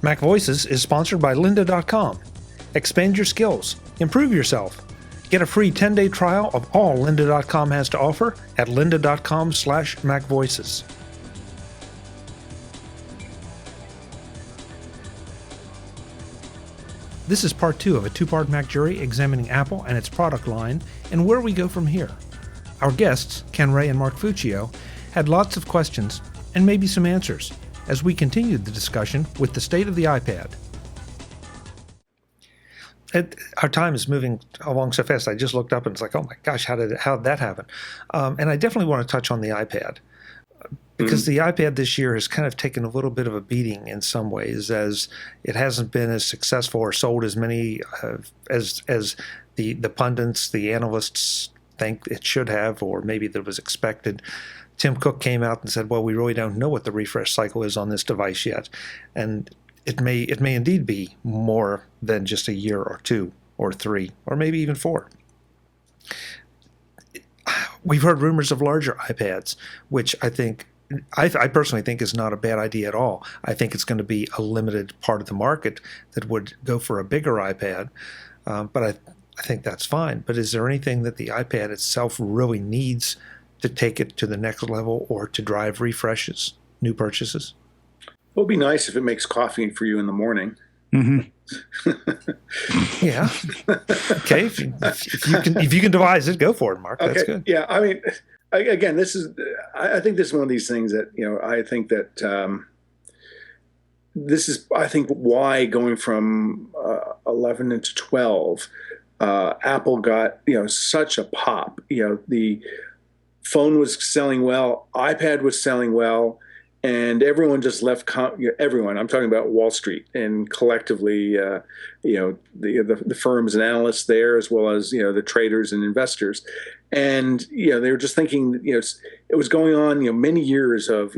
MacVoices is sponsored by lynda.com. Expand your skills. Improve yourself. Get a free 10-day trial of all lynda.com has to offer at lynda.com/MacVoices. This is part 2 of a 2-part MacJury examining Apple and its product line and where we go from here. Our guests, Ken Ray and Mark Fuccio, had lots of questions and maybe some answers as we continued the discussion with the state of the iPad. Our time is moving along so fast. I just looked up and it's like, oh my gosh, how did that happen? And I definitely want to touch on the iPad because the iPad this year has kind of taken a little bit of a beating in some ways, as it hasn't been as successful or sold as many as the pundits, the analysts think it should have, or maybe that was expected. Tim Cook came out and said, well, we really don't know what the refresh cycle is on this device yet. And it may indeed be more than just a year or 2 or 3 or maybe even 4. We've heard rumors of larger iPads, which I personally think is not a bad idea at all. I think it's going to be a limited part of the market that would go for a bigger iPad, but I think that's fine. But is there anything that the iPad itself really needs to take it to the next level or to drive refreshes, new purchases? It would be nice if it makes coffee for you in the morning. Mm-hmm. Yeah. Okay. If you can devise it, go for it, Mark. Okay. That's good. Yeah. I mean, again, I think this is one of these things that, I think that this is, I think, why going from 11 into 12, Apple got, such a pop. The phone was selling well, iPad was selling well, and everyone just left. Everyone, I'm talking about Wall Street and collectively, the firms and analysts there, as well as the traders and investors, and they were just thinking, it was going on, many years of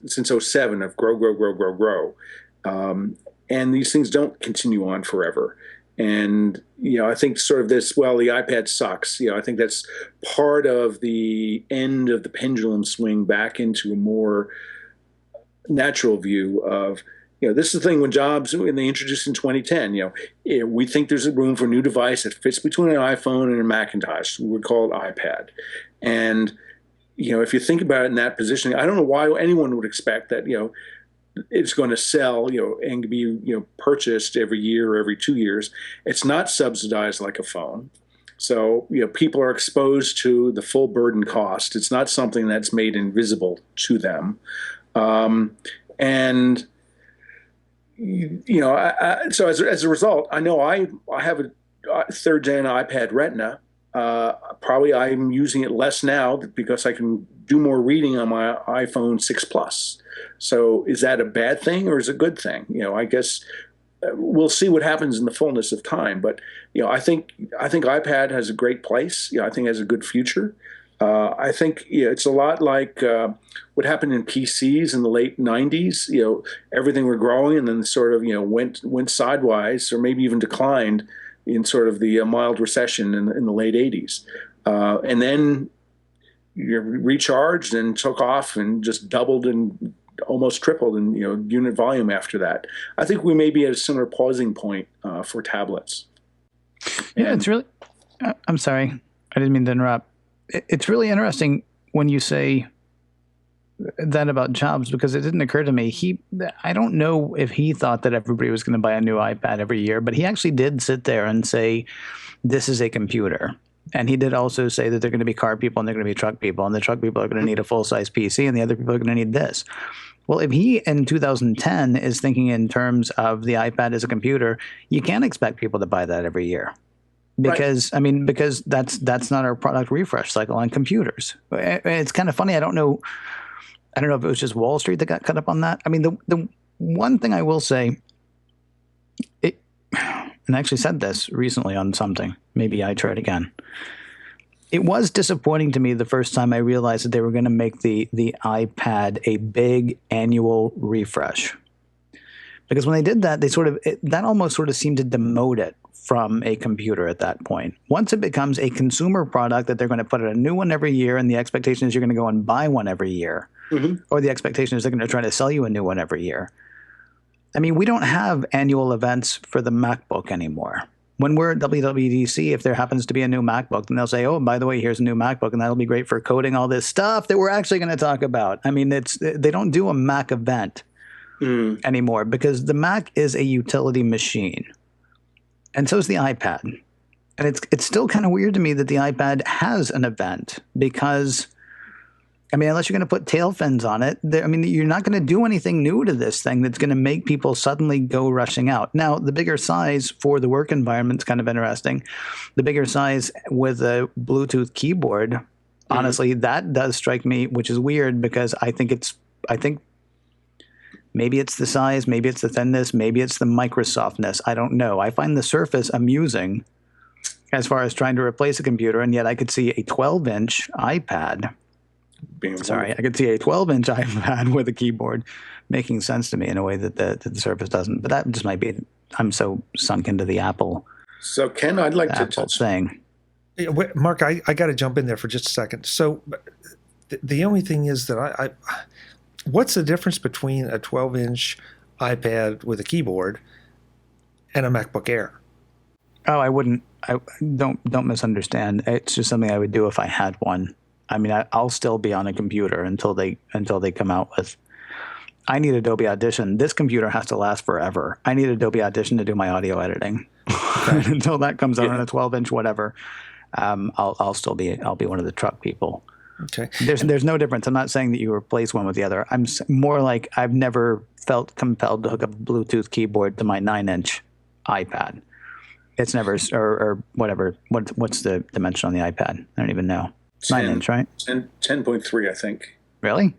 since '07 of grow, and these things don't continue on forever. And, I think sort of this, well, the iPad sucks. I think that's part of the end of the pendulum swing back into a more natural view of, this is the thing when they introduced in 2010, we think there's a room for a new device that fits between an iPhone and a Macintosh. We would call it iPad. And, if you think about it in that position, I don't know why anyone would expect that, it's going to sell, and be, purchased every year or every 2 years. It's not subsidized like a phone. So, people are exposed to the full burden cost. It's not something that's made invisible to them. And, so as a result, I know I have a 3rd gen iPad Retina. Probably I'm using it less now because I can do more reading on my iPhone 6 Plus. So is that a bad thing or is it a good thing? I guess we'll see what happens in the fullness of time. But I think iPad has a great place. I think it has a good future. I think it's a lot like what happened in PCs in the late 90s. Everything were growing and then sort of went sideways or maybe even declined in sort of the mild recession in the late 80s. And then you recharged and took off and just doubled and almost tripled in unit volume after that. I think we may be at a similar pausing point for tablets. Yeah, it's really. I'm sorry, I didn't mean to interrupt. It's really interesting when you say that about Jobs, because it didn't occur to me. I don't know if he thought that everybody was going to buy a new iPad every year, but he actually did sit there and say, "This is a computer." And he did also say that they're going to be car people and they're going to be truck people, and the truck people are going to need a full-size PC and the other people are going to need this. Well, if he in 2010 is thinking in terms of the iPad as a computer, you can't expect people to buy that every year. Because right. Because that's not our product refresh cycle on computers. It's kind of funny. I don't know if it was just Wall Street that got cut up on that. The one thing I will say, and I actually said this recently on something. Maybe I try it again. It was disappointing to me the first time I realized that they were going to make the iPad a big annual refresh. Because when they did that, that almost sort of seemed to demote it from a computer at that point. Once it becomes a consumer product that they're going to put out a new one every year, and the expectation is you're going to go and buy one every year, or the expectation is they're going to try to sell you a new one every year. I mean, we don't have annual events for the MacBook anymore. When we're at WWDC, if there happens to be a new MacBook, then they'll say, oh, by the way, here's a new MacBook, and that'll be great for coding all this stuff that we're actually going to talk about. I mean, they don't do a Mac event anymore because the Mac is a utility machine. And so is the iPad. And it's still kind of weird to me that the iPad has an event because, I mean, unless you're going to put tail fins on it, I mean, you're not going to do anything new to this thing that's going to make people suddenly go rushing out. Now, the bigger size for the work environment is kind of interesting. The bigger size with a Bluetooth keyboard, honestly, that does strike me, which is weird because I think maybe it's the size, maybe it's the thinness, maybe it's the Microsoftness. I don't know. I find the Surface amusing as far as trying to replace a computer, and yet I could see a 12-inch iPad. I could see a 12-inch iPad with a keyboard making sense to me in a way that the Surface doesn't. But that just might be, I'm so sunk into the Apple. So, Ken, I'd like to touch thing. Mark, I got to jump in there for just a second. So the only thing is that what's the difference between a 12-inch iPad with a keyboard and a MacBook Air? Oh, don't misunderstand. It's just something I would do if I had one. I mean, I'll still be on a computer until they come out with. I need Adobe Audition. This computer has to last forever. I need Adobe Audition to do my audio editing. Until that comes out on a 12-inch whatever, I'll be one of the truck people. Okay. There's no difference. I'm not saying that you replace one with the other. I'm more like I've never felt compelled to hook up a Bluetooth keyboard to my 9-inch iPad. It's never or whatever. What's the dimension on the iPad? I don't even know. 9-inch, right? 10.3, I think. Really?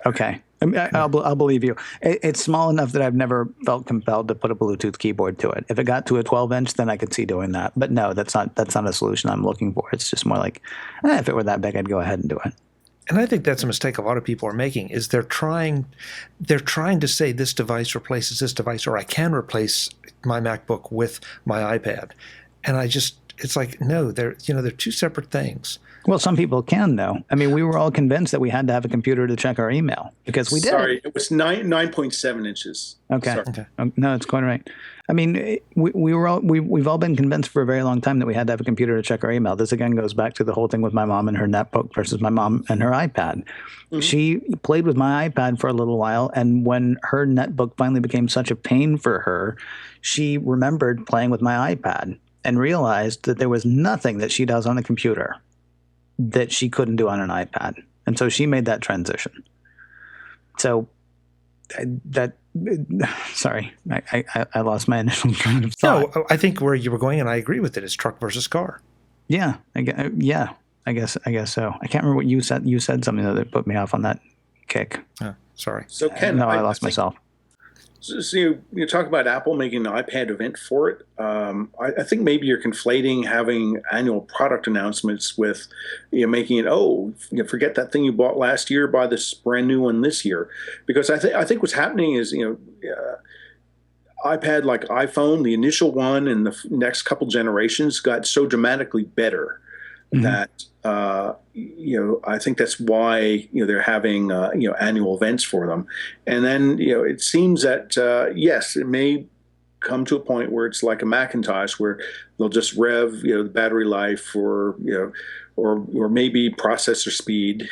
Okay. I'll believe you. It's small enough that I've never felt compelled to put a Bluetooth keyboard to it. If it got to a 12-inch, then I could see doing that. But no, that's not a solution I'm looking for. It's just more like, if it were that big, I'd go ahead and do it. And I think that's a mistake a lot of people are making, is they're trying to say this device replaces this device, or I can replace my MacBook with my iPad. And it's like, no, they're two separate things. Well, some people can, though. I mean, we were all convinced that we had to have a computer to check our email because we did. Sorry, it was 9.7 inches. Okay. No, it's quite right. I mean, we've all been convinced for a very long time that we had to have a computer to check our email. This again goes back to the whole thing with my mom and her netbook versus my mom and her iPad. Mm-hmm. She played with my iPad for a little while, and when her netbook finally became such a pain for her, she remembered playing with my iPad and realized that there was nothing that she does on the computer that she couldn't do on an iPad. And so she made that transition. So sorry, I lost my initial train of thought. No, I think where you were going, and I agree with it, is truck versus car. Yeah, I guess so. I can't remember what you said. You said something that put me off on that kick. Oh, sorry. So Ken, no, I lost myself. So you talk about Apple making an iPad event for it. I think maybe you're conflating having annual product announcements with making it, forget that thing you bought last year, buy this brand new one this year. Because I think what's happening is iPad, like iPhone, the initial one and the next couple generations got so dramatically better that I think that's why they're having annual events for them. And then it seems that yes, it may come to a point where it's like a Macintosh, where they'll just rev the battery life or maybe processor speed.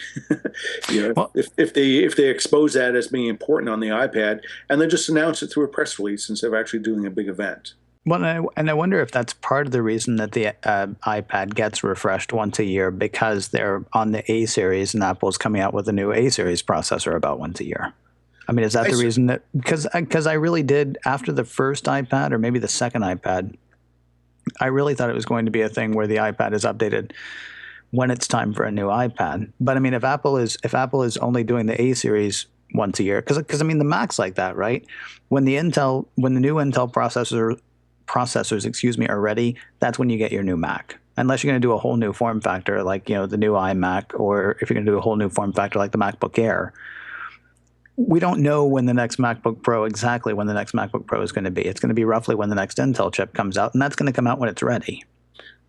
Well, if they expose that as being important on the iPad, and then just announce it through a press release instead of actually doing a big event. Well, and I wonder if that's part of the reason that the iPad gets refreshed once a year, because they're on the A series and Apple's coming out with a new A series processor about once a year. I mean, is that the reason that, because I really did, after the first iPad or maybe the second iPad, I really thought it was going to be a thing where the iPad is updated when it's time for a new iPad. But I mean, if Apple is only doing the A series once a year, because I mean, the Mac's like that, right? When the new Intel processors, are ready, that's when you get your new Mac. Unless you're going to do a whole new form factor like the new iMac, or if you're going to do a whole new form factor like the MacBook Air. we don't know when the next MacBook Pro, exactly when the next MacBook Pro is going to be. It's going to be roughly when the next Intel chip comes out, and that's going to come out when it's ready.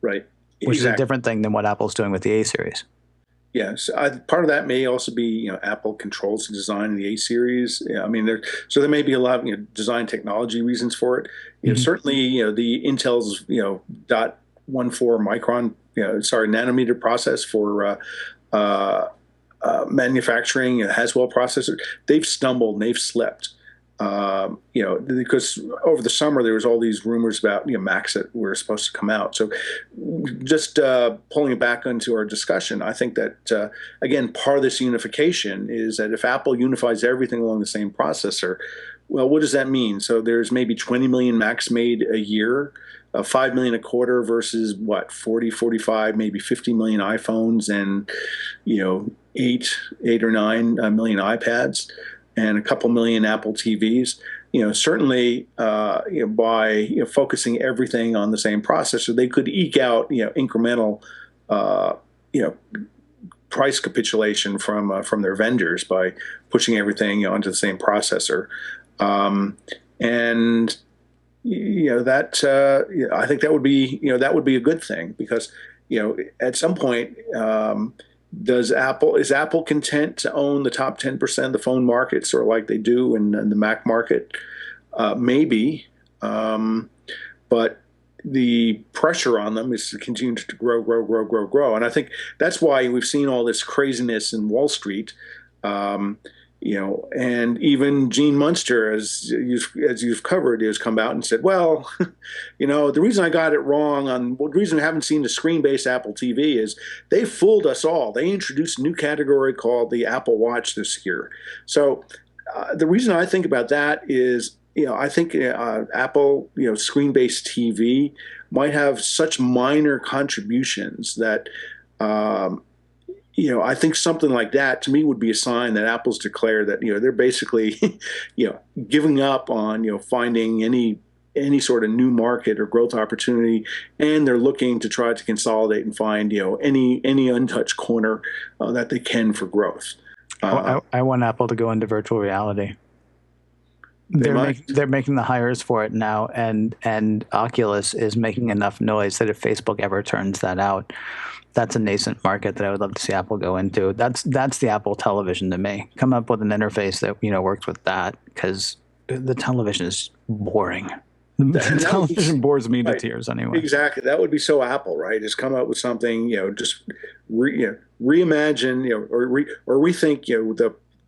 Right. Which is a different thing than what Apple's doing with the A series. Yes, part of that may also be, Apple controls the design of the A series. I mean, there may be a lot of design technology reasons for it. Certainly, the Intel's .14 micron, nanometer process for manufacturing a Haswell processor. They've stumbled and they've slipped. Because over the summer there was all these rumors about Macs that were supposed to come out. So, just pulling it back into our discussion, I think that again, part of this unification is that if Apple unifies everything along the same processor, well, what does that mean? So there's maybe 20 million Macs made a year, 5 million a quarter versus what, 40, 45, maybe 50 million iPhones and 8 or 9 million iPads. And a couple million Apple TVs. Certainly by focusing everything on the same processor, they could eke out incremental price capitulation from their vendors by pushing everything onto the same processor, and that I think that would be a good thing, because at some point. Is Apple content to own the top 10% of the phone market, sort of like they do in the Mac market? Maybe, but the pressure on them is to continue to grow. And I think that's why we've seen all this craziness in Wall Street. And even Gene Munster, as you've covered, has come out and said, well, the reason I got it wrong the reason I haven't seen the screen-based Apple TV is they fooled us all. They introduced a new category called the Apple Watch this year. So the reason I think about that is, I think Apple, screen-based TV might have such minor contributions that, I think something like that to me would be a sign that Apple's declared that they're basically giving up on finding any sort of new market or growth opportunity, and they're looking to try to consolidate and find any untouched corner that they can for growth. I want Apple to go into virtual reality. They're making the hires for it now, and Oculus is making enough noise that if Facebook ever turns that out, that's a nascent market that I would love to see Apple go into. That's the Apple television to me. Come up with an interface that works with that, because the television is boring. The television bores me to tears anyway. Exactly, that would be so Apple, right? Is come up with something, just reimagine, or rethink,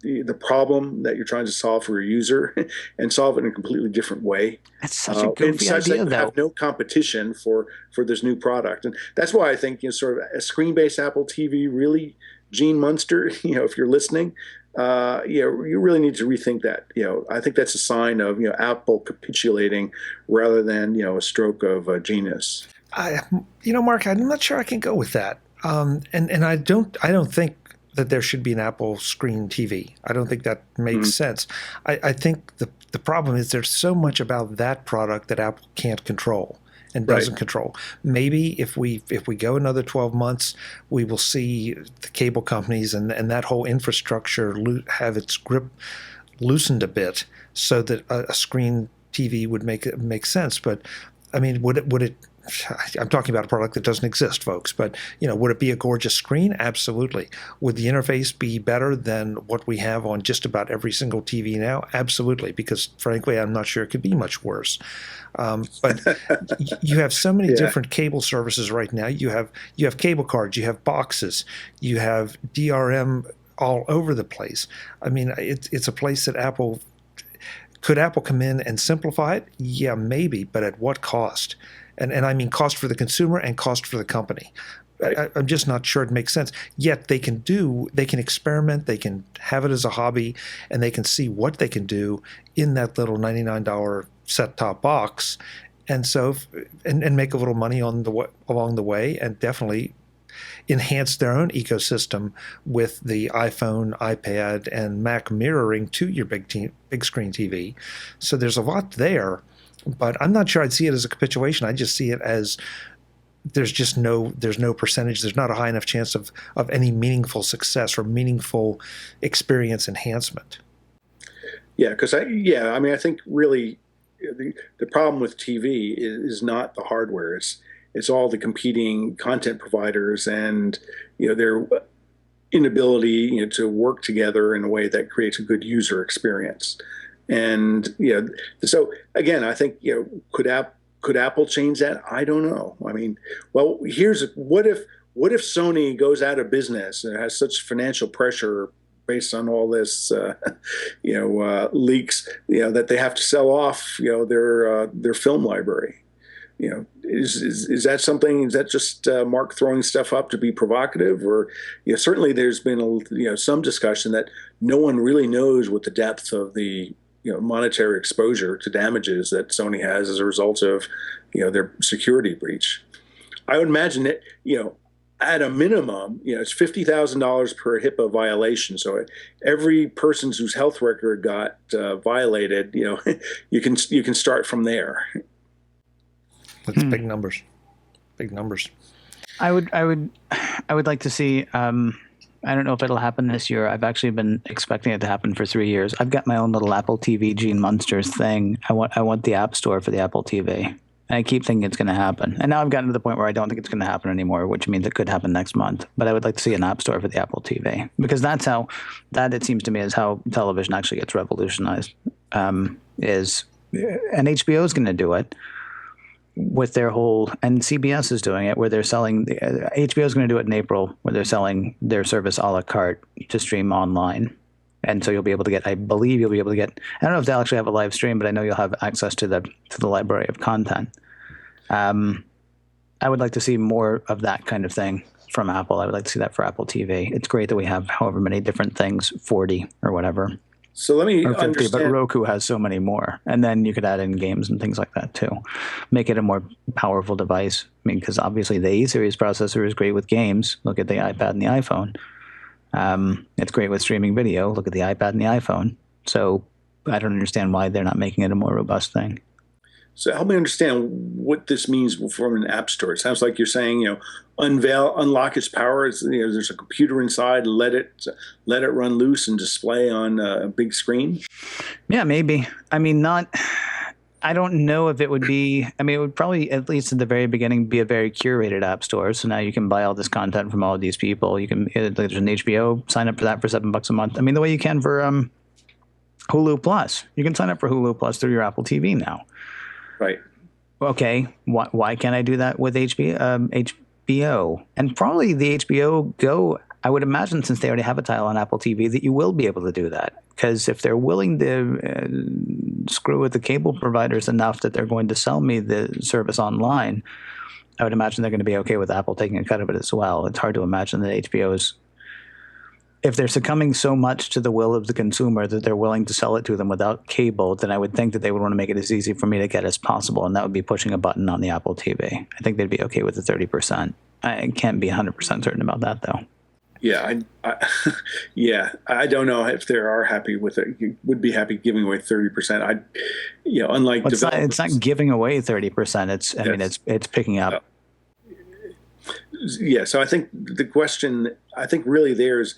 the problem that you're trying to solve for your user, and solve it in a completely different way. That's such a goofy idea, though. Have no competition for this new product, and that's why I think sort of a screen-based Apple TV, really, Gene Munster, if you're listening, you really need to rethink that. I think that's a sign of Apple capitulating rather than a stroke of genius. Mark, I'm not sure I can go with that, and I don't think that there should be an Apple screen TV. I don't think that makes sense. I think the problem is there's so much about that product that Apple can't control and doesn't control. Maybe if we go another 12 months, we will see the cable companies and that whole infrastructure have its grip loosened a bit, so that a screen TV would make sense. But I mean, would it? I'm talking about a product that doesn't exist, folks, but would it be a gorgeous screen? Absolutely. Would the interface be better than what we have on just about every single TV now? Absolutely, because frankly, I'm not sure it could be much worse. But you have so many different cable services right now. You have cable cards, you have boxes, you have DRM all over the place. I mean, it's a place that could Apple come in and simplify it? Yeah, maybe, but at what cost? And I mean cost for the consumer and cost for the company. I'm just not sure it makes sense. Yet they can experiment, they can have it as a hobby, and they can see what they can do in that little $99 set-top box, and so and make a little money along the way, and definitely enhance their own ecosystem with the iPhone, iPad, and Mac mirroring to your big screen TV. So there's a lot there. But I'm not sure I'd see it as a capitulation. I just see it as there's no percentage. There's not a high enough chance of any meaningful success or meaningful experience enhancement. Yeah, because I think really the problem with TV is not the hardware. It's all the competing content providers and their inability to work together in a way that creates a good user experience. And so again, I think could Apple change that? I don't know. I mean, well, what if Sony goes out of business and has such financial pressure based on all this, leaks, that they have to sell off, their film library. Is that something? Is that just Mark throwing stuff up to be provocative? Or certainly there's been some discussion that no one really knows what the depth of the monetary exposure to damages that Sony has as a result of their security breach. I would imagine that at a minimum, it's $50,000 per HIPAA violation. So every person whose health record got violated, you can start from there. That's big numbers. Big numbers. I would like to see. I don't know if it'll happen this year. I've actually been expecting it to happen for 3 years. I've got my own little Apple TV Gene Munsters thing. I want the App Store for the Apple TV. And I keep thinking it's going to happen. And now I've gotten to the point where I don't think it's going to happen anymore, which means it could happen next month. But I would like to see an App Store for the Apple TV, because it seems to me, is how television actually gets revolutionized. And HBO is going to do it with their and CBS is doing it, where they're selling, HBO is going to do it in April, where they're selling their service a la carte to stream online. And so I believe you'll be able to get, I don't know if they'll actually have a live stream, but I know you'll have access to the library of content. I would like to see more of that kind of thing from Apple. I would like to see that for Apple TV. It's great that we have however many different things, 40 or whatever. So let me or 50, understand. but Roku has so many more. And then you could add in games and things like that too. Make it a more powerful device. I mean, because obviously the E-Series processor is great with games. Look at the iPad and the iPhone. It's great with streaming video. Look at the iPad and the iPhone. So I don't understand why they're not making it a more robust thing. So help me understand what this means from an app store. It sounds like you're saying, unlock its power. There's a computer inside. Let it run loose and display on a big screen. Yeah, maybe. I mean, I don't know if it would be. I mean, it would probably, at least at the very beginning, be a very curated app store. So now you can buy all this content from all of these people. You can. There's an HBO. Sign up for that for $7 a month. I mean, the way you can for Hulu Plus. You can sign up for Hulu Plus through your Apple TV now. Right. Okay. Why can't I do that with HBO? And probably the HBO Go, I would imagine, since they already have a title on Apple TV, that you will be able to do that. Because if they're willing to screw with the cable providers enough that they're going to sell me the service online, I would imagine they're going to be okay with Apple taking a cut of it as well. It's hard to imagine that HBO is, if they're succumbing so much to the will of the consumer that they're willing to sell it to them without cable, then I would think that they would want to make it as easy for me to get as possible, and that would be pushing a button on the Apple TV. I think they'd be okay with the 30%. I can't be 100% certain about that, though. Yeah, I don't know if they are happy with it. You would be happy giving away 30%. Unlike developers, it's not giving away 30%. It's picking up. Yeah, so I think the question, really there's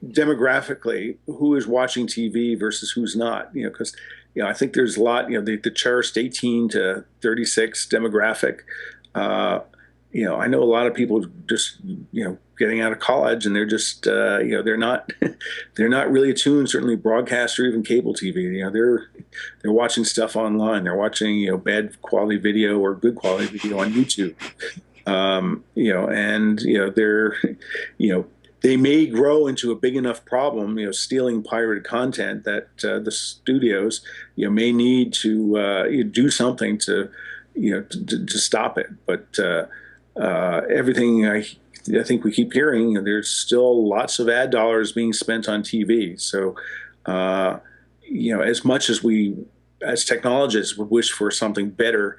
demographically who is watching TV versus who's not. Because I think there's a lot. The cherished 18 to 36 demographic. I know a lot of people just getting out of college, and they're just they're not really attuned, certainly broadcast or even cable TV. They're watching stuff online. They're watching bad quality video or good quality video on YouTube. They may grow into a big enough problem, stealing pirated content, that the studios may need to do something to stop it. But everything I think we keep hearing, there's still lots of ad dollars being spent on TV. So as much as we as technologists would wish for something better,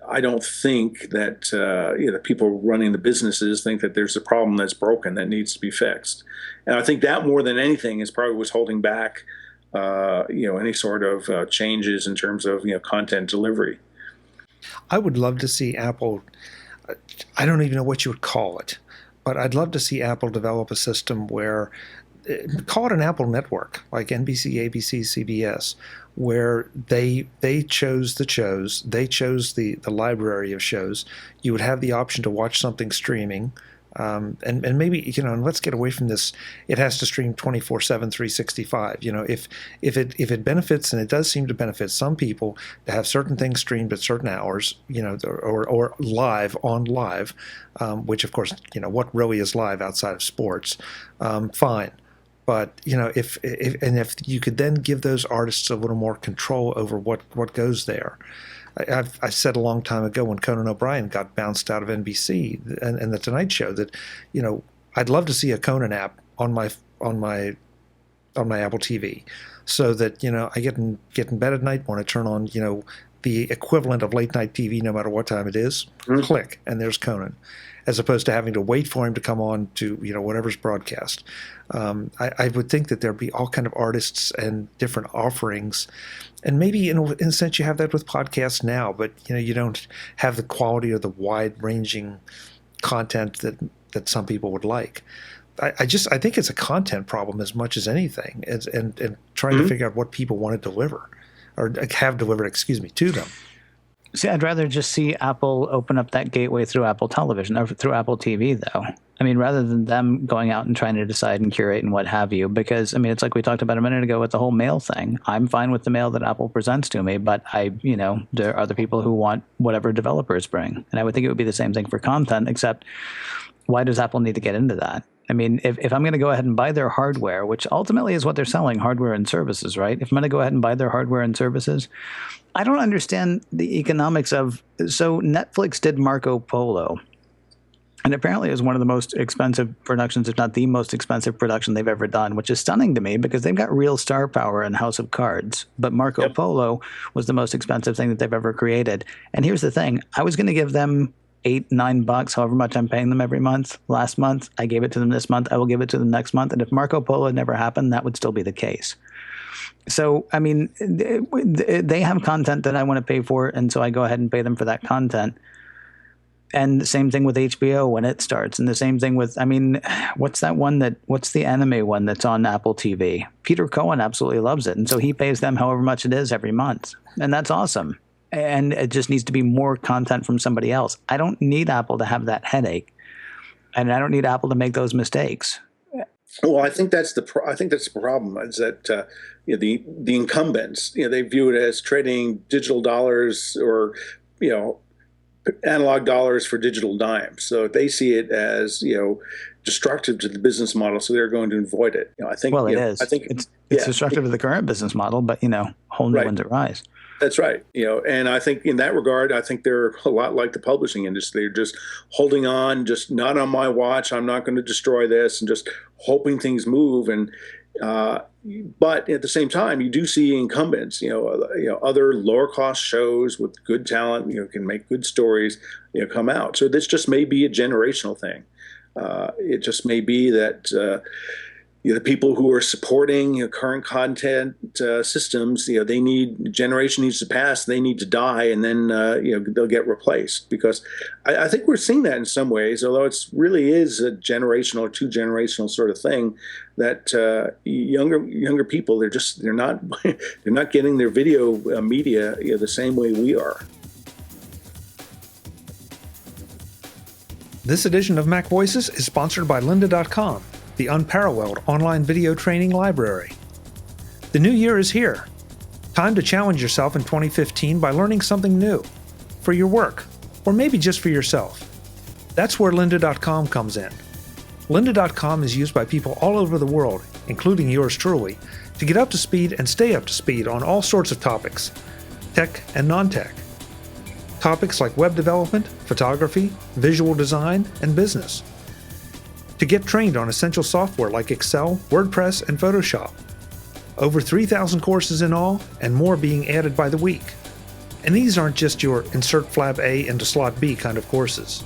I don't think that the people running the businesses think that there's a problem that's broken that needs to be fixed. And I think that more than anything is probably what's holding back any sort of changes in terms of content delivery. I would love to see Apple. I don't even know what you would call it, but I'd love to see Apple develop a system where call it an Apple network, like NBC, ABC, CBS, where they chose the shows, they chose the library of shows. You would have the option to watch something streaming. And maybe, and let's get away from this. It has to stream 24/7, 365. If it benefits, and it does seem to benefit some people to have certain things streamed at certain hours, or live on live, which of course, what really is live outside of sports, fine. But if you could then give those artists a little more control over what goes there. I said a long time ago when Conan O'Brien got bounced out of NBC and the Tonight Show that, I'd love to see a Conan app on my Apple TV, so that I get in bed at night, want to turn on the equivalent of late night TV, no matter what time it is. Click, and there's Conan, as opposed to having to wait for him to come on to whatever's broadcast. I would think that there'd be all kind of artists and different offerings, and maybe in a sense you have that with podcasts now, but you don't have the quality or the wide-ranging content that some people would like. I think it's a content problem as much as anything, and trying to figure out what people want to deliver or have delivered, to them. See, I'd rather just see Apple open up that gateway through Apple Television or through Apple TV, though. I mean, rather than them going out and trying to decide and curate and what have you, because, it's like we talked about a minute ago with the whole mail thing. I'm fine with the mail that Apple presents to me, but there are other people who want whatever developers bring. And I would think it would be the same thing for content, except why does Apple need to get into that? If I'm going to go ahead and buy their hardware, which ultimately is what they're selling, hardware and services, right? If I'm going to go ahead and buy their hardware and services, I don't understand the economics of, so Netflix did Marco Polo, and apparently it was one of the most expensive productions, if not the most expensive production they've ever done, which is stunning to me because they've got real star power in House of Cards. But Marco Polo was the most expensive thing that they've ever created. And here's the thing. I was going to give them $8-9, however much I'm paying them every month. Last month, I gave it to them this month. I will give it to them next month. And if Marco Polo had never happened, that would still be the case. So, they have content that I want to pay for, and so I go ahead and pay them for that content. And the same thing with HBO when it starts. And the same thing with, what's the anime one that's on Apple TV? Peter Cohen absolutely loves it. And so he pays them however much it is every month. And that's awesome. And it just needs to be more content from somebody else. I don't need Apple to have that headache, and I don't need Apple to make those mistakes. Well, I think that's the problem. Is that the incumbents, they view it as trading digital dollars or analog dollars for digital dimes. So they see it as destructive to the business model. So they're going to avoid it. I think. Well, it is. I think it's destructive to the current business model, but whole new ones arise. That's right. And I think in that regard, I think they're a lot like the publishing industry. They're just holding on, just not on my watch. I'm not going to destroy this, and just hoping things move. And but at the same time, you do see incumbents, other lower cost shows with good talent, can make good stories, come out. So this just may be a generational thing. It just may be that the people who are supporting current content systems, generation needs to pass, they need to die, and then they'll get replaced. Because I think we're seeing that in some ways, although it's really is a generational or two generational sort of thing. That younger people, they're not getting their video media the same way we are. This edition of Mac Voices is sponsored by lynda.com, the unparalleled online video training library. The new year is here. Time to challenge yourself in 2015 by learning something new for your work, or maybe just for yourself. That's where lynda.com comes in. lynda.com is used by people all over the world, including yours truly, to get up to speed and stay up to speed on all sorts of topics, tech and non-tech. Topics like web development, photography, visual design, and business. To get trained on essential software like Excel, WordPress, and Photoshop. Over 3,000 courses in all, and more being added by the week. And these aren't just your insert flap A into slot B kind of courses.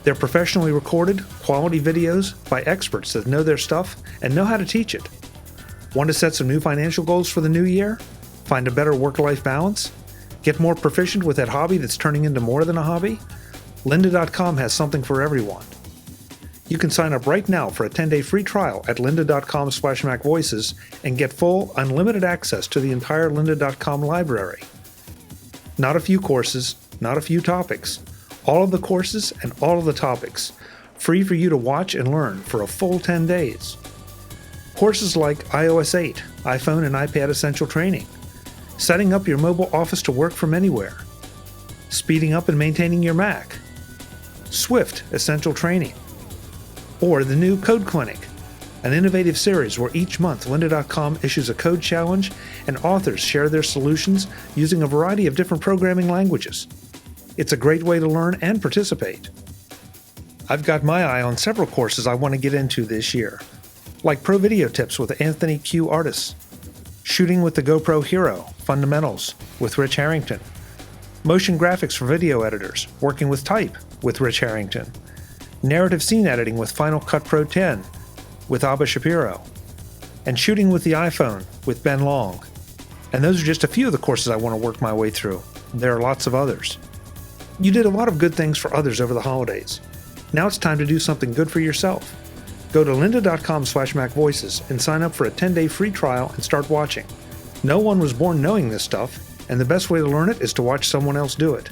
They're professionally recorded, quality videos by experts that know their stuff and know how to teach it. Want to set some new financial goals for the new year? Find a better work-life balance? Get more proficient with that hobby that's turning into more than a hobby? lynda.com has something for everyone. You can sign up right now for a 10-day free trial at lynda.com/MacVoices and get full, unlimited access to the entire lynda.com library. Not a few courses, not a few topics. All of the courses and all of the topics. Free for you to watch and learn for a full 10 days. Courses like iOS 8, iPhone and iPad Essential Training. Setting up your mobile office to work from anywhere. Speeding up and maintaining your Mac. Swift Essential Training. Or the new Code Clinic, an innovative series where each month lynda.com issues a code challenge and authors share their solutions using a variety of different programming languages. It's a great way to learn and participate. I've got my eye on several courses I want to get into this year, like Pro Video Tips with Anthony Q. Artis, Shooting with the GoPro Hero, Fundamentals with Rich Harrington, Motion Graphics for Video Editors, Working with Type with Rich Harrington, Narrative Scene Editing with Final Cut Pro 10 with Abba Shapiro, and Shooting with the iPhone with Ben Long. And those are just a few of the courses I want to work my way through. There are lots of others. You did a lot of good things for others over the holidays. Now it's time to do something good for yourself. Go to lynda.com/MacVoices and sign up for a 10-day free trial and start watching. No one was born knowing this stuff, and the best way to learn it is to watch someone else do it.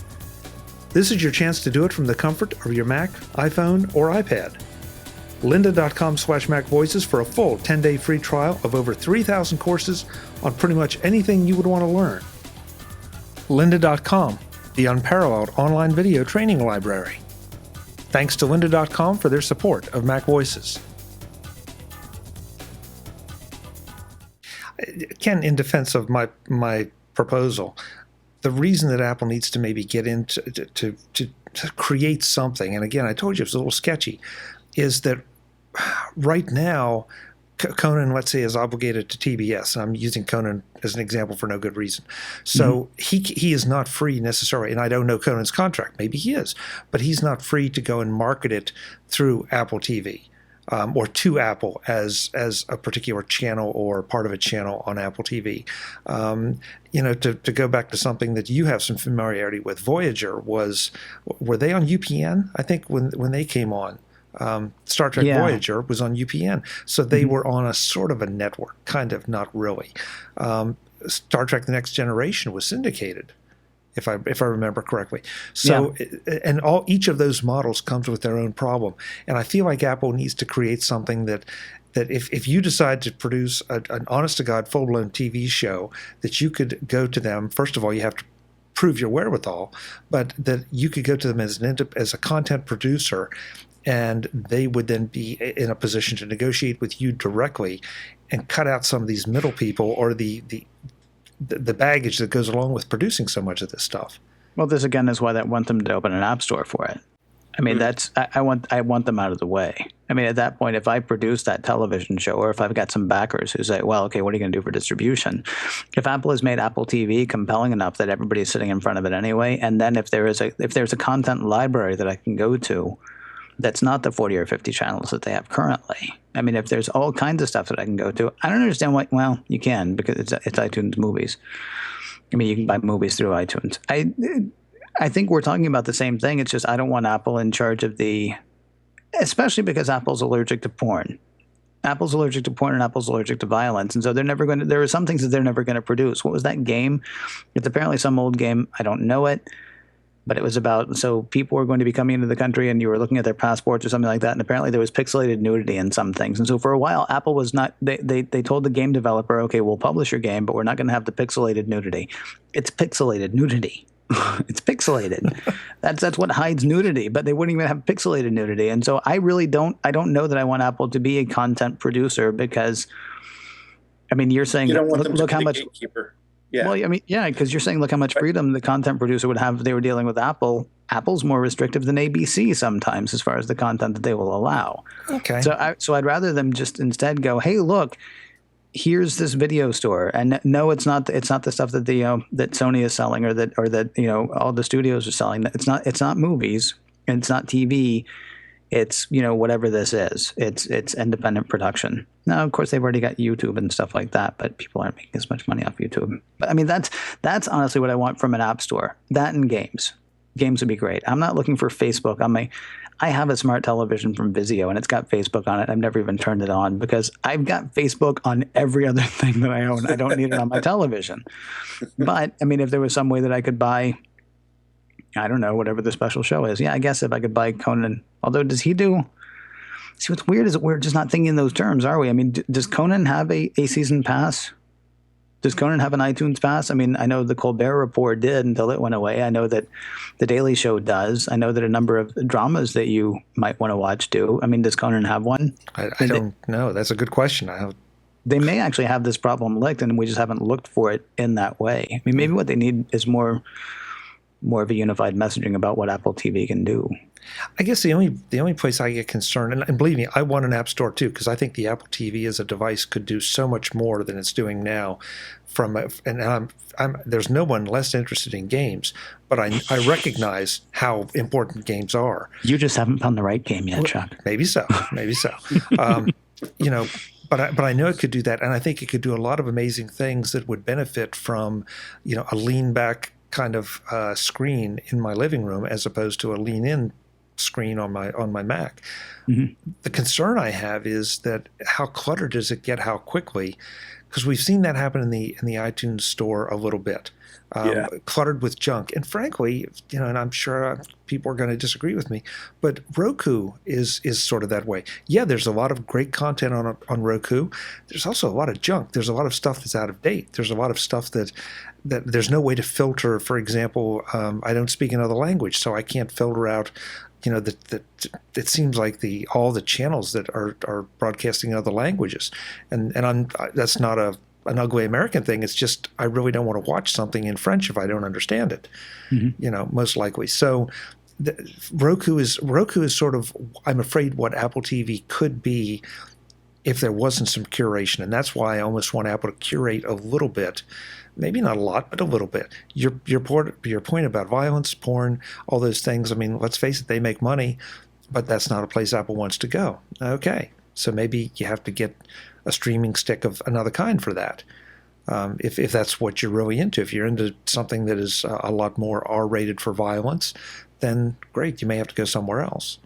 This is your chance to do it from the comfort of your Mac, iPhone, or iPad. lynda.com/MacVoices for a full 10-day free trial of over 3,000 courses on pretty much anything you would want to learn. lynda.com, the unparalleled online video training library. Thanks to lynda.com for their support of MacVoices. Ken, in defense of my proposal, the reason that Apple needs to maybe get into to create something, and again, I told you it was a little sketchy, is that right now, Conan, let's say, is obligated to TBS. I'm using Conan as an example for no good reason. So he is not free necessarily, and I don't know Conan's contract. Maybe he is, but he's not free to go and market it through Apple TV. Or to Apple as a particular channel or part of a channel on Apple TV. To go back to something that you have some familiarity with, Voyager were they on UPN? I think when they came on, Star Trek Voyager was on UPN. So they were on a sort of a network, kind of, not really. Star Trek: The Next Generation was syndicated, if I remember correctly. So, and each of those models comes with their own problem. And I feel like Apple needs to create something that if you decide to produce an honest-to-God, full-blown TV show, that you could go to them. First of all, you have to prove your wherewithal, but that you could go to them as a content producer, and they would then be in a position to negotiate with you directly and cut out some of these middle people or the baggage that goes along with producing so much of this stuff. Well, this again is why I want them to open an app store for it. I mean, I want them out of the way. I mean, at that point, if I produce that television show, or if I've got some backers who say, well, okay, what are you going to do for distribution? If Apple has made Apple TV compelling enough that everybody's sitting in front of it anyway, and then if there's a content library that I can go to that's not the 40 or 50 channels that they have currently. I mean, if there's all kinds of stuff that I can go to, I don't understand why. Well, you can, because it's iTunes Movies. I mean, you can buy movies through iTunes. I think we're talking about the same thing. It's just I don't want Apple in charge of especially because Apple's allergic to porn. Apple's allergic to porn and Apple's allergic to violence. And so there are some things that they're never going to produce. What was that game? It's apparently some old game. I don't know it. But it was about, so people were going to be coming into the country and you were looking at their passports or something like that. And apparently there was pixelated nudity in some things. And so for a while, Apple was not, they told the game developer, okay, we'll publish your game, but we're not going to have the pixelated nudity. It's pixelated nudity. It's pixelated. That's what hides nudity, but they wouldn't even have pixelated nudity. And so I don't know that I want Apple to be a content producer because, I mean, you're saying, you don't want them look to how be much gatekeeper. Yeah. Well, I mean, yeah, because you're saying, look how much freedom the content producer would have. They were dealing with Apple. Apple's more restrictive than ABC sometimes as far as the content that they will allow. Okay. So I'd rather them just instead go, hey, look, here's this video store, and no, it's not the stuff that that Sony is selling or that all the studios are selling. It's not movies and it's not TV. It's whatever this is. It's independent production. Now, of course, they've already got YouTube and stuff like that, but people aren't making as much money off YouTube. But I mean, that's honestly what I want from an app store. That and games. Games would be great. I'm not looking for Facebook on my. I have a smart television from Vizio, and it's got Facebook on it. I've never even turned it on because I've got Facebook on every other thing that I own. I don't need it on my television. But, I mean, if there was some way that I could buy, I don't know, whatever the special show is. Yeah, I guess if I could buy Conan. Although, does he do... See, what's weird is that we're just not thinking in those terms, are we? I mean, does Conan have a season pass? Does Conan have an iTunes pass? I mean, I know the Colbert Report did until it went away. I know that The Daily Show does. I know that a number of dramas that you might want to watch do. I mean, does Conan have one? I don't know. That's a good question. They may actually have this problem licked, and we just haven't looked for it in that way. I mean, maybe what they need is more of a unified messaging about what Apple TV can do. I guess the only place I get concerned, and believe me, I want an app store too, because I think the Apple TV as a device could do so much more than it's doing now. There's no one less interested in games, but I recognize how important games are. You just haven't found the right game yet, Chuck. Maybe so. But I know it could do that, and I think it could do a lot of amazing things that would benefit from, a lean back kind of screen in my living room as opposed to a lean in screen on my Mac. Mm-hmm. The concern I have is that how cluttered does it get, how quickly? Because we've seen that happen in the iTunes store a little bit, cluttered with junk. And frankly, and I'm sure people are going to disagree with me, but Roku is sort of that way. Yeah, there's a lot of great content on Roku. There's also a lot of junk. There's a lot of stuff that's out of date. There's a lot of stuff that there's no way to filter. For example, I don't speak another language, so I can't filter out. That it seems like all the channels that are broadcasting in other languages, and that's not an ugly American thing. It's just I really don't want to watch something in French if I don't understand it. Mm-hmm. Most likely. So Roku is sort of, I'm afraid, what Apple TV could be if there wasn't some curation, and that's why I almost want Apple to curate a little bit. Maybe not a lot, but a little bit. Your point about violence, porn, all those things. I mean, let's face it, they make money, but that's not a place Apple wants to go. Okay, so maybe you have to get a streaming stick of another kind for that. If that's what you're really into. If you're into something that is a lot more R-rated for violence, then great, you may have to go somewhere else.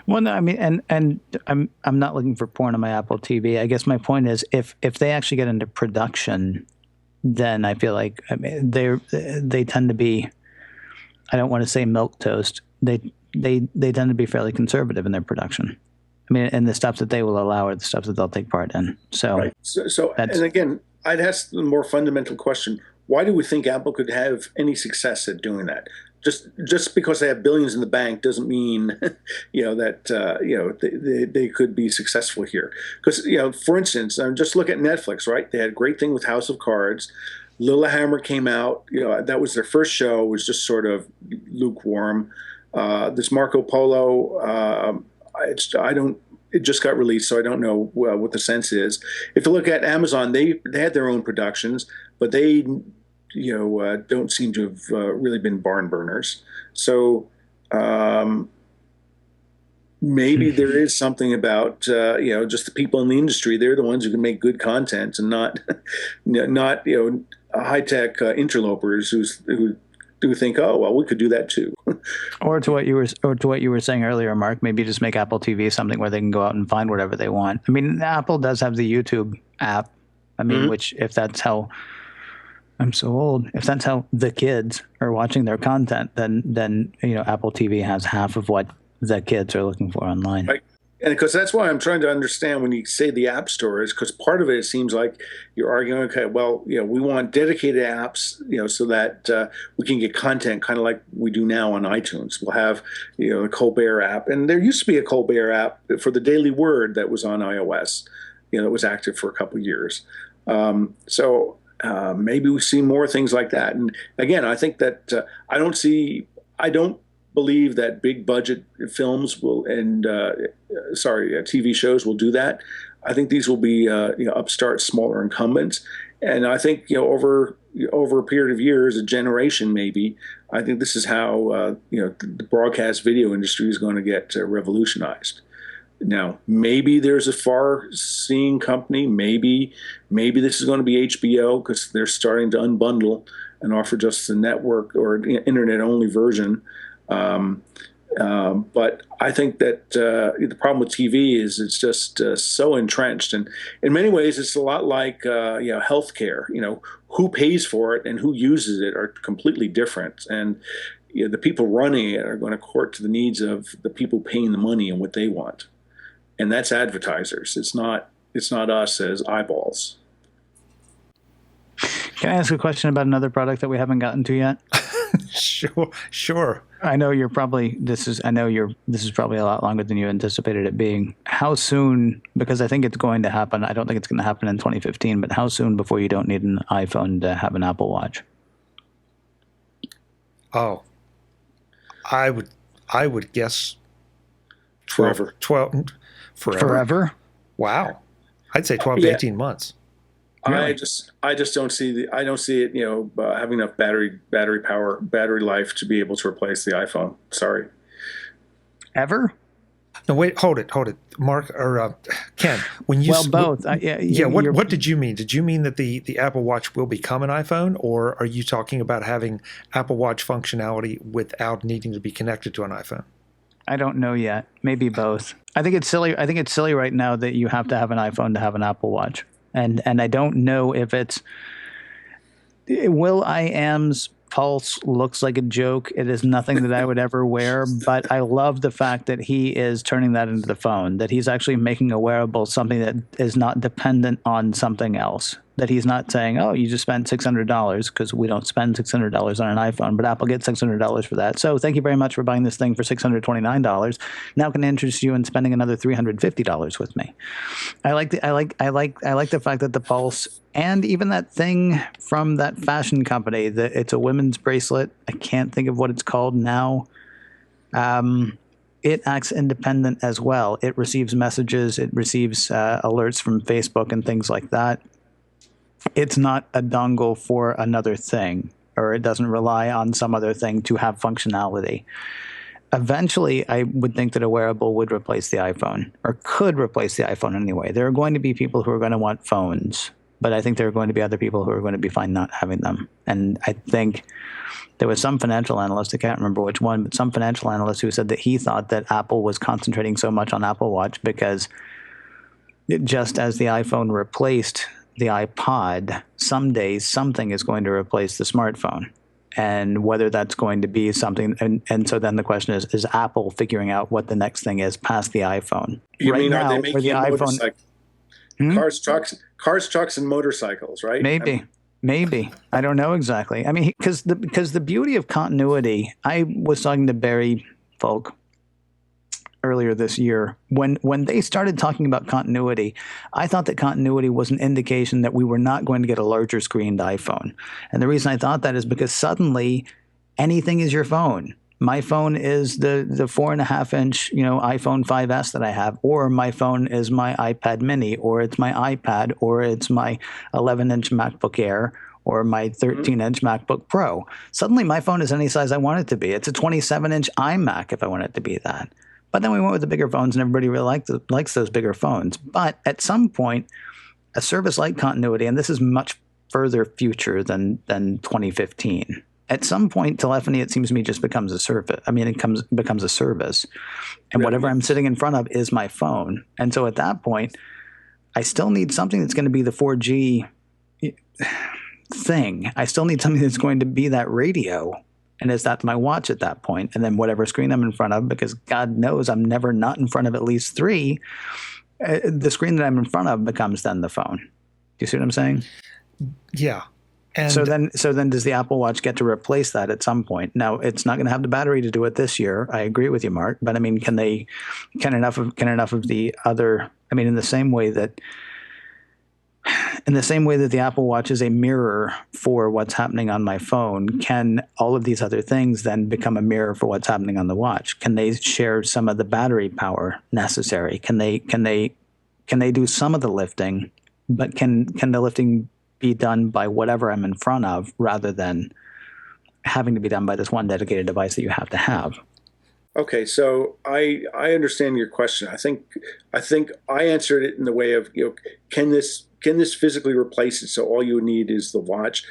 Well, no, I mean, and I'm not looking for porn on my Apple TV. I guess my point is, if they actually get into production, then I feel like they tend to be, I don't want to say milquetoast. They tend to be fairly conservative in their production. I mean, and the stuff that they will allow are the stuff that they'll take part in. So, right. So and again, I'd ask the more fundamental question: why do we think Apple could have any success at doing that? Just because they have billions in the bank doesn't mean, that they could be successful here. Because for instance, just look at Netflix, right? They had a great thing with House of Cards. Lilyhammer came out. That was their first show. It was just sort of lukewarm. This Marco Polo, it just got released, so I don't know what the sense is. If you look at Amazon, they had their own productions, but they don't seem to have really been barn burners. So maybe there is something about just the people in the industry. They're the ones who can make good content, and not high tech interlopers who think, oh well, we could do that too. Or to what you were saying earlier, Mark, maybe just make Apple TV something where they can go out and find whatever they want. I mean, Apple does have the YouTube app. I mean, which if that's how. I'm so old. If that's how the kids are watching their content, then Apple TV has half of what the kids are looking for online. Right. And because that's why I'm trying to understand when you say the app store is because part of it seems like you're arguing, okay, well, we want dedicated apps, so that we can get content kind of like we do now on iTunes. We'll have, the Colbert app, and there used to be a Colbert app for the Daily Word that was on iOS, that was active for a couple of years. Maybe we see more things like that. And again, I think that I don't believe that big budget films will TV shows will do that. I think these will be upstart, smaller incumbents. And I think over a period of years, a generation maybe, I think this is how the broadcast video industry is going to get revolutionized. Now, maybe there's a far-seeing company. Maybe this is going to be HBO because they're starting to unbundle and offer just the network or internet-only version. But I think that the problem with TV is it's just so entrenched, and in many ways, it's a lot like healthcare. Who pays for it and who uses it are completely different, and the people running it are going to court to the needs of the people paying the money and what they want, and that's advertisers. It's not us as eyeballs. Can I ask a question about another product that we haven't gotten to yet? Sure. I know this is probably a lot longer than you anticipated it being. How soon, because I think it's going to happen. I don't think it's going to happen in 2015, but how soon before you don't need an iPhone to have an Apple Watch? Oh, I would guess 12, Forever. Forever? Wow. I'd say 12 to 18 months. Really? I just don't see it, having enough battery power, battery life to be able to replace the iPhone. Sorry. Ever? No, wait, hold it, Mark or Ken. When you both. What did you mean? Did you mean that the Apple Watch will become an iPhone, or are you talking about having Apple Watch functionality without needing to be connected to an iPhone? I don't know yet. Maybe both. I think it's silly. I think it's silly right now that you have to have an iPhone to have an Apple Watch. And I don't know if it's Will I Am's pulse looks like a joke. It is nothing that I would ever wear, but I love the fact that he is turning that into the phone, that he's actually making a wearable something that is not dependent on something else. That he's not saying, oh, you just spent $600, because we don't spend $600 on an iPhone, but Apple gets $600 for that. So thank you very much for buying this thing for $629. Now can I interest you in spending another $350 with me? I like the fact that the Pulse and even that thing from that fashion company, that it's a women's bracelet. I can't think of what it's called now. It acts independent as well. It receives messages. It receives alerts from Facebook and things like that. It's not a dongle for another thing, or it doesn't rely on some other thing to have functionality. Eventually, I would think that a wearable would replace the iPhone, or could replace the iPhone anyway. There are going to be people who are going to want phones, but I think there are going to be other people who are going to be fine not having them. And I think there was some financial analyst, I can't remember which one, but some financial analyst who said that he thought that Apple was concentrating so much on Apple Watch because just as the iPhone replaced the iPod, someday something is going to replace the smartphone. And whether that's going to be something, and so then the question is Apple figuring out what the next thing is past the iPhone? You right mean, now, are they making cars, trucks, and motorcycles, right? Maybe. I don't know exactly. I mean, because the beauty of continuity, I was talking to Barry Folk earlier this year. When they started talking about continuity, I thought that continuity was an indication that we were not going to get a larger screened iPhone. And the reason I thought that is because suddenly anything is your phone. My phone is the 4.5-inch, iPhone 5S that I have, or my phone is my iPad mini, or it's my iPad, or it's my 11-inch MacBook Air, or my 13-inch MacBook Pro. Suddenly my phone is any size I want it to be. It's a 27-inch iMac if I want it to be that. But then we went with the bigger phones, and everybody really likes those bigger phones. But at some point, a service like continuity, and this is much further future than 2015. At some point, telephony, it seems to me, just becomes a service. I mean, becomes a service. And whatever I'm sitting in front of is my phone. And so at that point, I still need something that's going to be the 4G thing. I still need something that's going to be that radio. And is that my watch at that point? And then whatever screen I'm in front of, because God knows I'm never not in front of at least three, the screen that I'm in front of becomes then the phone. Do you see what I'm saying? Yeah. And so then does the Apple Watch get to replace that at some point? Now, it's not going to have the battery to do it this year. I agree with you, Mark. But I mean, can enough of the other, I mean, in the same way that the Apple Watch is a mirror for what's happening on my phone, can all of these other things then become a mirror for what's happening on the watch? Can they share some of the battery power necessary? Can they do some of the lifting, but can the lifting be done by whatever I'm in front of rather than having to be done by this one dedicated device that you have to have? Okay, so I understand your question. I think I answered it in the way of, can this physically replace it? So all you need is the watch.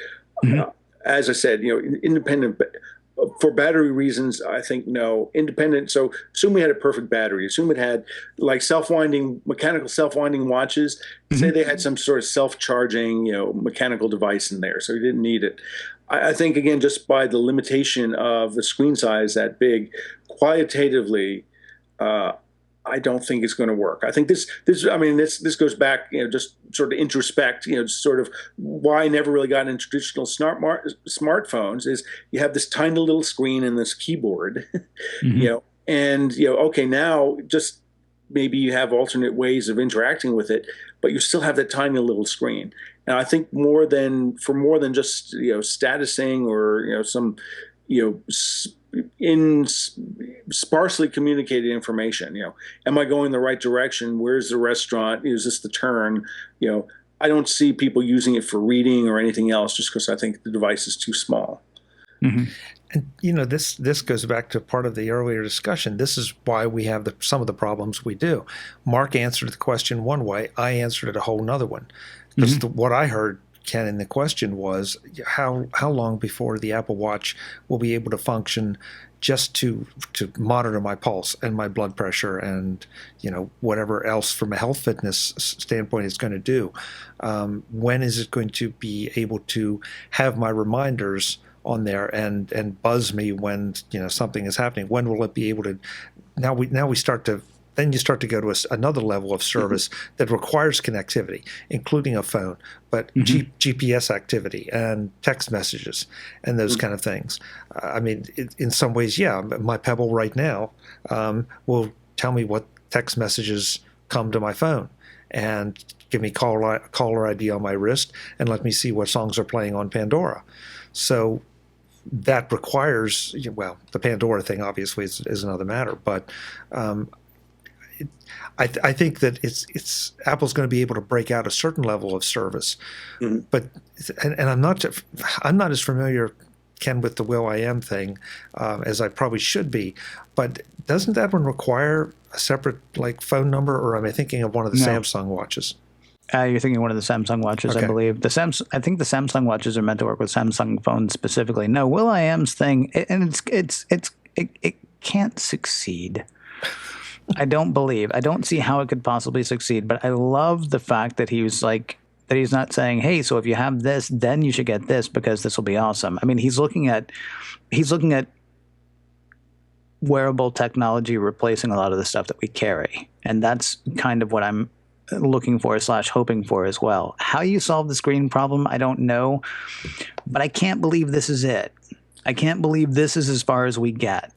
Mm-hmm. As I said, independent. For battery reasons, I think no. Independent. So assume we had a perfect battery. Assume it had like mechanical self-winding watches. Say they had some sort of self-charging, mechanical device in there, so you didn't need it. I think again, just by the limitation of the screen size that big, qualitatively, I don't think it's going to work. I think this goes back, just sort of introspect, sort of why I never really got into traditional smartphones is you have this tiny little screen and this keyboard, okay, now just maybe you have alternate ways of interacting with it, but you still have that tiny little screen. And I think more than just, statusing or, some, in sparsely communicated information, am I going the right direction? Where's the restaurant? Is this the turn? I don't see people using it for reading or anything else just because I think the device is too small. And this goes back to part of the earlier discussion. This is why we have some of the problems we do. Mark answered the question one way. I answered it a whole nother one. Because what I heard, Ken, in the question was how long before the Apple Watch will be able to function just to monitor my pulse and my blood pressure and whatever else from a health fitness standpoint it's going to do. When is it going to be able to have my reminders on there and buzz me when something is happening? When will it be able to? Then you start to go to another level of service that requires connectivity, including a phone, but GPS activity and text messages and those kind of things. In some ways, my Pebble right now will tell me what text messages come to my phone and give me caller ID on my wrist and let me see what songs are playing on Pandora. So that requires, the Pandora thing obviously is another matter, but I think that it's Apple's going to be able to break out a certain level of service, but I'm not as familiar, Ken, with the Will.i.am thing as I probably should be. But doesn't that one require a separate phone number, or am I thinking of one of the Samsung watches? You're thinking of one of the Samsung watches, okay. I believe. I think the Samsung watches are meant to work with Samsung phones specifically. No, Will.i.am's thing, and it can't succeed. I don't see how it could possibly succeed, but I love the fact that he's not saying, hey, so if you have this, then you should get this because this will be awesome. He's looking at wearable technology replacing a lot of the stuff that we carry. And that's kind of what I'm looking for / hoping for as well. How you solve the screen problem, I don't know, but I can't believe this is it. I can't believe this is as far as we get.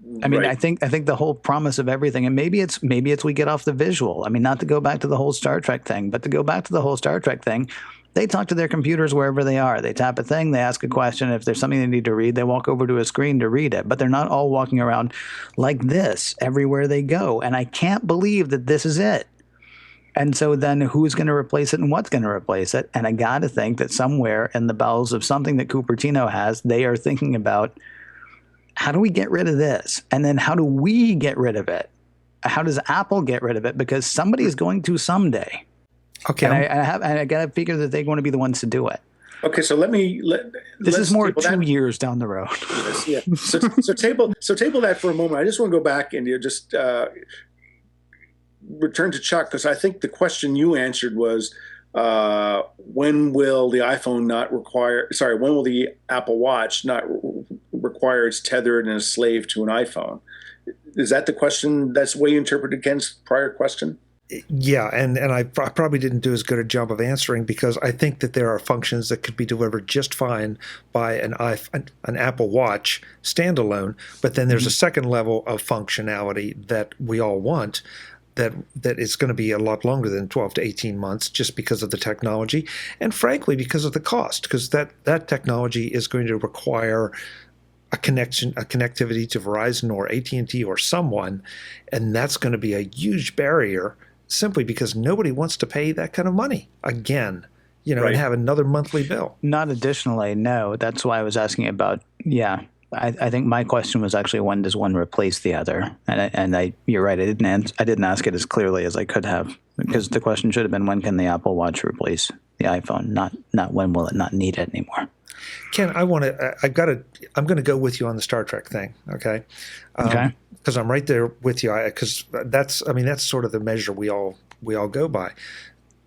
Right. I think the whole promise of everything, and maybe it's we get off the visual. Not to go back to the whole Star Trek thing, but to go back to the whole Star Trek thing, they talk to their computers wherever they are. They tap a thing, they ask a question. If there's something they need to read, they walk over to a screen to read it. But they're not all walking around like this everywhere they go. And I can't believe that this is it. And so then who's going to replace it and what's going to replace it? And I got to think that somewhere in the bowels of something that Cupertino has, they are thinking about, how do we get rid of this? And then how do we get rid of it? How does Apple get rid of it? Because somebody is going to someday. Okay. And I got to figure that they're going to be the ones to do it. Okay, so this is more 2 years down the road. Yeah. So table that for a moment. I just want to go back and just return to Chuck, because I think the question you answered was, when will the Apple Watch not require it's tethered and a slave to an iPhone? Is that the question? That's the way you interpreted Ken's prior question? Yeah, and I probably didn't do as good a job of answering, because I think that there are functions that could be delivered just fine by an Apple Watch standalone, but then there's a second level of functionality that we all want that is going to be a lot longer than 12 to 18 months just because of the technology and, frankly, because of the cost, because that technology is going to require a connectivity to Verizon or AT&T or someone, and that's going to be a huge barrier simply because nobody wants to pay that kind of money again, right, and have another monthly bill. Not additionally, no. That's why I was asking about, I think my question was actually, when does one replace the other? And you're right, I didn't ask it as clearly as I could have, because the question should have been, when can the Apple Watch replace the iPhone, not when will it not need it anymore? Ken, I'm going to go with you on the Star Trek thing. Okay. Okay. Because I'm right there with you. Because that's sort of the measure we all go by.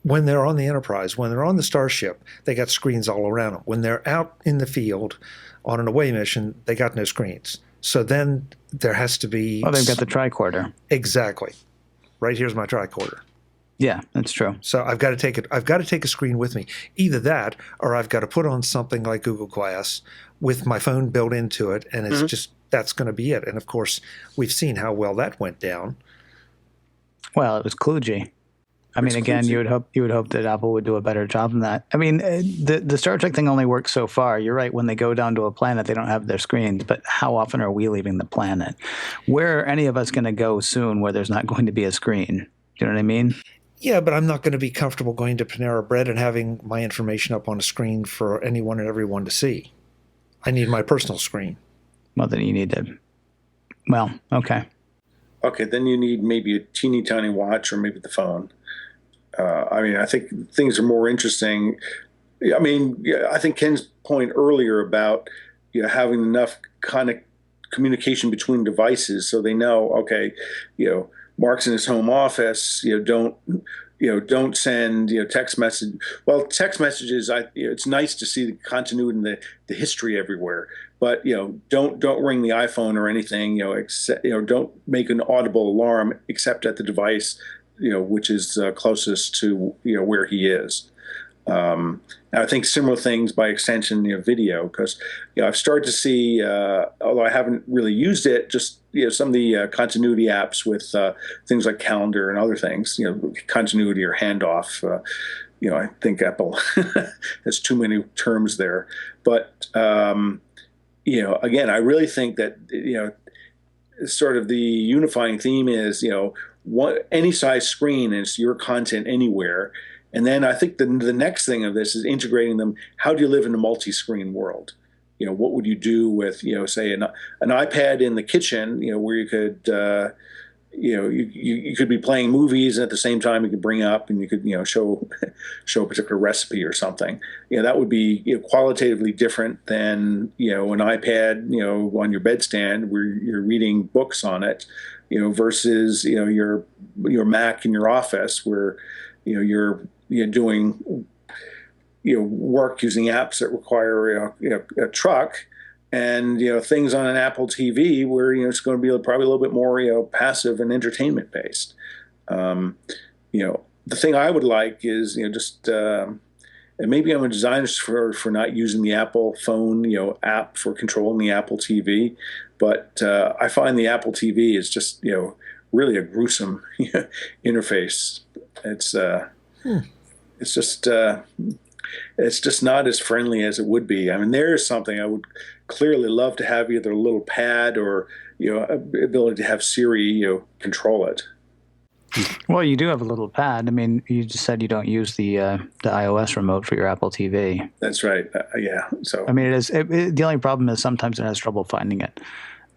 When they're on the Enterprise, when they're on the Starship, they got screens all around them. When they're out in the field on an away mission, they got no screens. So then there has to be. Well, they've got the tricorder. Exactly. Right here's my tricorder. Yeah, that's true. So I've got to take it. I've got to take a screen with me. Either that, or I've got to put on something like Google Glass with my phone built into it, and it's just that's going to be it. And of course, we've seen how well that went down. Well, it was kludgy. I mean, again, you would hope that Apple would do a better job than that. I mean, the Star Trek thing only works so far. You're right. When they go down to a planet, they don't have their screens. But how often are we leaving the planet? Where are any of us going to go soon where there's not going to be a screen? Do you know what I mean? Yeah, but I'm not going to be comfortable going to Panera Bread and having my information up on a screen for anyone and everyone to see. I need my personal screen. Well, then you need to. Well, okay. Okay, then you need maybe a teeny tiny watch or maybe the phone. I mean, I think things are more interesting. I mean, I think Ken's point earlier about having enough kind of communication between devices so they know, okay, Mark's in his home office, don't send text message. Well, text messages, it's nice to see the continuity and the history everywhere. But don't ring the iPhone or anything. Don't make an audible alarm except at the device which is closest to where he is. And I think similar things by extension, video, because I've started to see, although I haven't really used it, just some of the continuity apps with things like Calendar and other things, continuity or handoff. I think Apple has too many terms there, but again, I really think that sort of the unifying theme is any size screen is your content anywhere. And then I think the next thing of this is integrating them. How do you live in a multi-screen world? What would you do with, say an iPad in the kitchen, where you could, you could be playing movies and at the same time you could bring up and you could, show a particular recipe or something. That would be qualitatively different than, an iPad, on your bedstand where you're reading books on it, versus, your Mac in your office where, you're doing, work using apps that require, a truck, and things on an Apple TV where it's going to be probably a little bit more passive and entertainment based. The thing I would like is just and maybe I'm a designer for not using the Apple phone app for controlling the Apple TV, but I find the Apple TV is just really a gruesome interface. It's just not as friendly as it would be. I mean, there is something I would clearly love to have, either a little pad or ability to have Siri control it. Well, you do have a little pad. I mean, you just said you don't use the iOS remote for your Apple TV. That's right. Yeah. So I mean, the only problem is sometimes it has trouble finding it.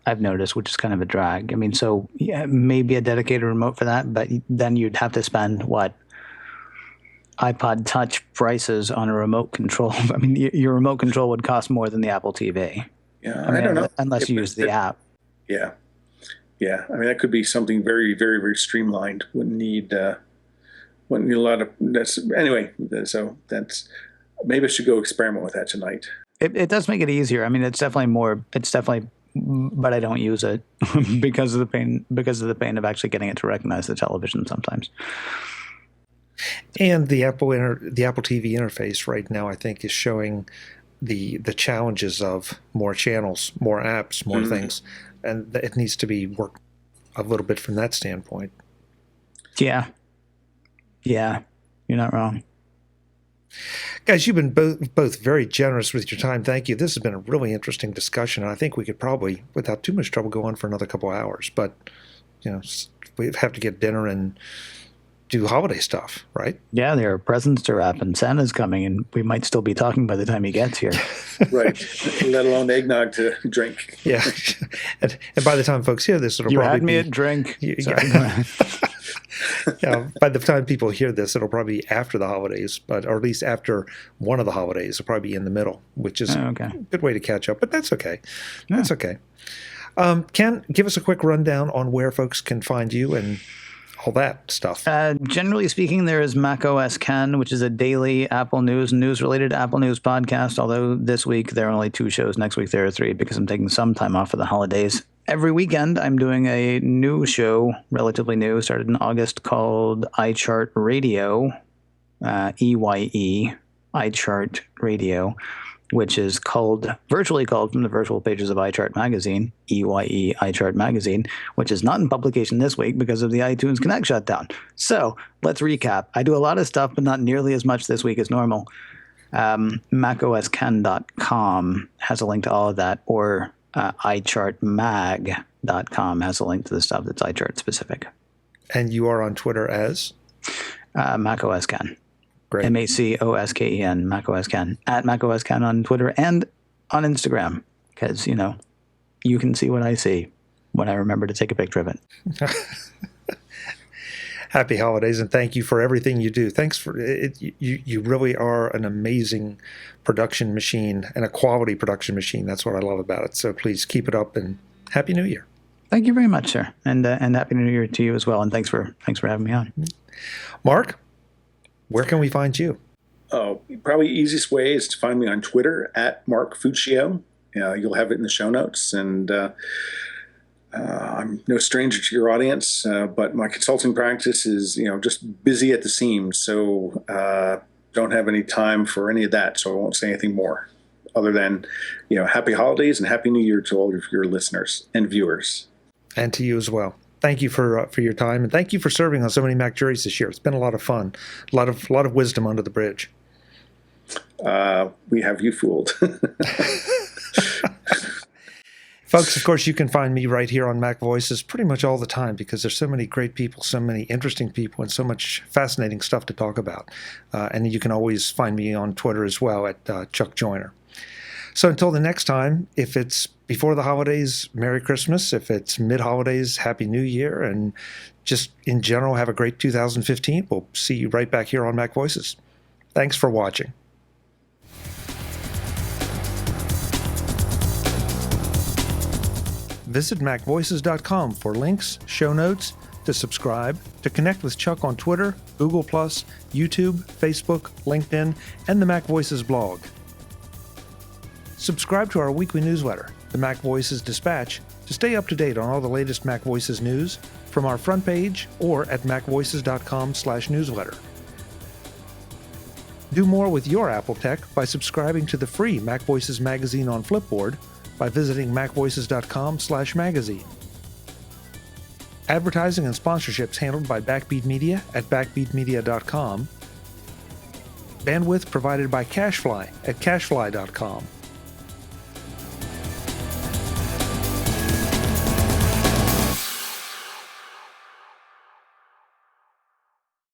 I've noticed, which is kind of a drag. I mean, so yeah, maybe a dedicated remote for that, but then you'd have to spend iPod Touch prices on a remote control. I mean, your remote control would cost more than the Apple TV. Yeah, I don't know. Unless you use the app. Yeah. Yeah. I mean, that could be something very, very, very streamlined. Wouldn't need a lot of anyway. So maybe I should go experiment with that tonight. It does make it easier. I mean, but I don't use it because of the pain of actually getting it to recognize the television sometimes. And the Apple TV interface right now, I think, is showing the challenges of more channels, more apps, more things, and it needs to be worked a little bit from that standpoint. Yeah, you're not wrong. Guys, you've been both very generous with your time. Thank you. This has been a really interesting discussion, and I think we could probably, without too much trouble, go on for another couple of hours. But we have to get dinner and do holiday stuff, right? Yeah, there are presents to wrap, and Santa's coming, and we might still be talking by the time he gets here. Right, let alone eggnog to drink. Yeah, and by the time folks hear this, it'll you probably had me be, at drink. Yeah. By the time people hear this, it'll probably be after the holidays, or at least after one of the holidays. It'll probably be in the middle, which is a good way to catch up. But that's okay. That's okay. Ken, give us a quick rundown on where folks can find you and all that stuff. Generally speaking, there is macOS Ken, which is a daily Apple news-related Apple News podcast, although this week there are only 2 shows. Next week there are 3 because I'm taking some time off for the holidays. Every weekend I'm doing a new show, relatively new, started in August, called iChart Radio, EYE, iChart Radio, which is virtually called from the virtual pages of iChart Magazine, EYE iChart Magazine, which is not in publication this week because of the iTunes Connect shutdown. So let's recap. I do a lot of stuff, but not nearly as much this week as normal. MacOSCan.com has a link to all of that, or iChartMag.com has a link to the stuff that's iChart specific. And you are on Twitter as? MacOSCan. Great. MacOSKEN, MacOSCan, at MacOSCan on Twitter and on Instagram, because, you can see what I see when I remember to take a picture of it. Happy holidays, and thank you for everything you do. Thanks for it. You really are an amazing production machine and a quality production machine. That's what I love about it. So please keep it up, and Happy New Year. Thank you very much, sir, and Happy New Year to you as well. And thanks for having me on. Mark, where can we find you? Probably easiest way is to find me on Twitter at Mark Fuccio. You'll have it in the show notes, and I'm no stranger to your audience, but my consulting practice is, just busy at the seams. So don't have any time for any of that. So I won't say anything more other than, happy holidays and Happy New Year to all of your listeners and viewers. And to you as well. Thank you for your time, and thank you for serving on so many MacJury's this year. It's been a lot of fun, a lot of wisdom under the bridge. We have you fooled. Folks, of course, you can find me right here on Mac Voices pretty much all the time because there's so many great people, so many interesting people, and so much fascinating stuff to talk about. And you can always find me on Twitter as well at Chuck Joyner. So until the next time, if it's before the holidays, Merry Christmas. If it's mid-holidays, Happy New Year. And just in general, have a great 2015. We'll see you right back here on Mac Voices. Thanks for watching. Visit MacVoices.com for links, show notes, to subscribe, to connect with Chuck on Twitter, Google+, YouTube, Facebook, LinkedIn, and the Mac Voices blog. Subscribe to our weekly newsletter, the MacVoices Dispatch, to stay up to date on all the latest Mac Voices news from our front page or at macvoices.com/newsletter. Do more with your Apple tech by subscribing to the free Mac Voices magazine on Flipboard by visiting macvoices.com/magazine. Advertising and sponsorships handled by Backbeat Media at backbeatmedia.com. Bandwidth provided by CashFly at cashfly.com.